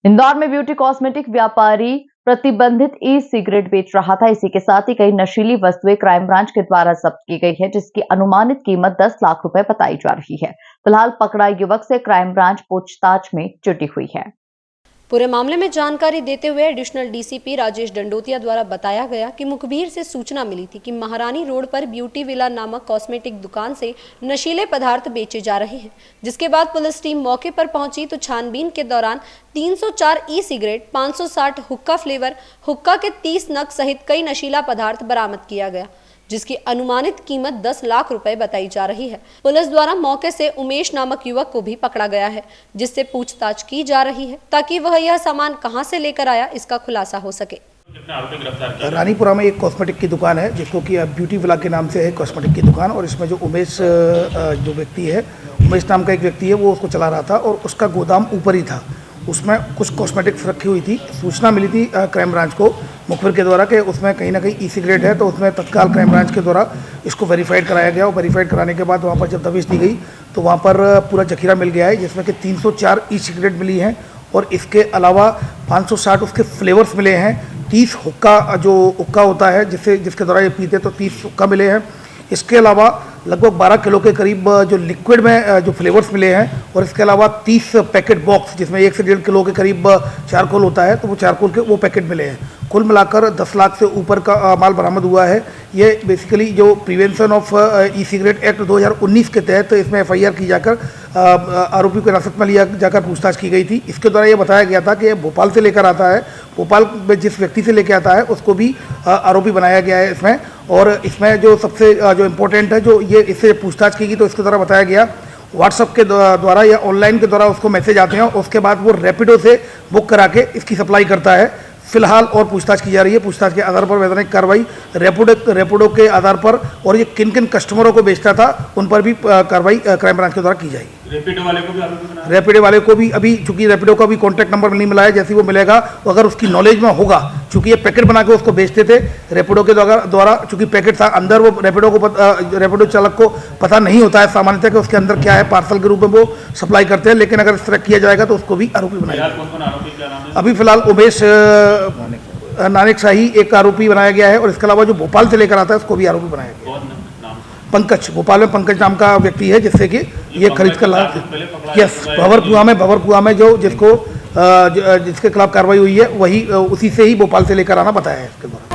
इंदौर में beauty cosmetic व्यापारी प्रतिबंधित ई सिगरेट बेच रहा था। इसी के साथ ही कई नशीली वस्तुएं क्राइम ब्रांच के द्वारा जब्त की गई है, जिसकी अनुमानित कीमत 10 लाख रुपए बताई जा रही है। फिलहाल पकड़ा युवक से क्राइम ब्रांच पूछताछ में जुटी हुई है। पूरे मामले में जानकारी देते हुए एडिशनल डीसीपी राजेश डंडोतिया द्वारा बताया गया कि मुखबिर से सूचना मिली थी कि महारानी रोड पर ब्यूटी विला नामक कॉस्मेटिक दुकान से नशीले पदार्थ बेचे जा रहे हैं। जिसके बाद पुलिस टीम मौके पर पहुंची तो छानबीन के दौरान 304 ई सिगरेट, 560 हुक्का फ्लेवर हुक्का के 30 नग सहित कई नशीला पदार्थ बरामद किया गया, जिसकी अनुमानित कीमत 10 लाख रुपए बताई जा रही है। पुलिस द्वारा मौके से उमेश नामक युवक को भी पकड़ा गया है, जिससे पूछताछ की जा रही है ताकि वह यह सामान कहां से लेकर आया इसका खुलासा हो सके। रानीपुरा में एक कॉस्मेटिक की दुकान है, जिसको कि ब्यूटी विला के नाम से है कॉस्मेटिक की दुकान, और इसमें जो उमेश जो व्यक्ति है, उमेश नाम का एक व्यक्ति है, वो उसको चला रहा था और उसका गोदाम ऊपर ही था। उसमें कुछ कॉस्मेटिक्स रखी हुई थी। सूचना मिली थी क्राइम ब्रांच को मुखबिर के द्वारा कि उसमें कहीं ना कहीं ई सिगरेट है, तो उसमें तत्काल क्राइम ब्रांच के द्वारा इसको वेरीफाइड कराया गया और वेरीफाइड कराने के बाद वहाँ पर जब दबिश दी गई तो वहाँ पर पूरा जखीरा मिल गया है, जिसमें कि 304 ई सिगरेट मिली हैं और इसके अलावा 560 उसके फ्लेवर्स मिले हैं। 30 हुक्का जो हुक्का होता है जिसके द्वारा ये पीते, तो 30 हुक्का मिले हैं। इसके अलावा लगभग 12 किलो के करीब जो लिक्विड में जो फ्लेवर्स मिले हैं, और इसके अलावा 30 पैकेट बॉक्स जिसमें 1 से 1.5 किलो के करीब चारकोल होता है, तो वो चारकोल के वो पैकेट मिले हैं। कुल मिलाकर 10 लाख से ऊपर का माल बरामद हुआ है। ये बेसिकली जो prevention of e cigarette act 2019 के तहत इसमें FIR की जाकर आरोपी को हिरासत में लिया जाकर पूछताछ की गई थी। इसके द्वारा ये बताया गया था कि ये भोपाल से लेकर आता है, भोपाल में जिस व्यक्ति से लेकर आता है उसको भी आरोपी बनाया गया है इसमें। और इसमें जो सबसे जो इम्पोर्टेंट है, जो ये इससे पूछताछ की गई तो इसके द्वारा बताया गया व्हाट्सएप के द्वारा या ऑनलाइन के द्वारा उसको मैसेज आते हैं, उसके बाद वो रैपिडो से बुक करा के इसकी सप्लाई करता है। फिलहाल और पूछताछ की जा रही है। पूछताछ के आधार पर वैधानिक कार्रवाई रैपिडो के आधार पर और ये किन किन कस्टमरों को बेचता था उन पर भी कार्रवाई क्राइम ब्रांच के द्वारा की जाएगी। रैपिडो वाले को भी अभी चूंकि रैपिडो का भी कॉन्टैक्ट नंबर नहीं मिला है, जैसे वो मिलेगा तो अगर उसकी नॉलेज में होगा, चूंकि ये पैकेट बना के उसको बेचते थे रैपिडो के द्वारा, चूंकि पैकेट था अंदर, वो रैपिडो चालक को पता नहीं होता है सामान्यतः कि उसके अंदर क्या है, पार्सल के रूप में वो सप्लाई करते हैं। लेकिन अगर इस तरह किया जाएगा तो उसको भी आरोपी बनाया जाएगा। अभी फिलहाल उमेश नानक शाही एक आरोपी बनाया गया है, और इसके अलावा जो भोपाल से लेकर आता है उसको भी आरोपी बनाया गया है। पंकज, भोपाल में पंकज नाम का व्यक्ति है, जिससे कि ये खरीद कर लाया। यस, भंवरपुआ में जो जिसके खिलाफ कार्रवाई हुई है वही उसी से ही भोपाल से लेकर आना बताया है इसके द्वारा।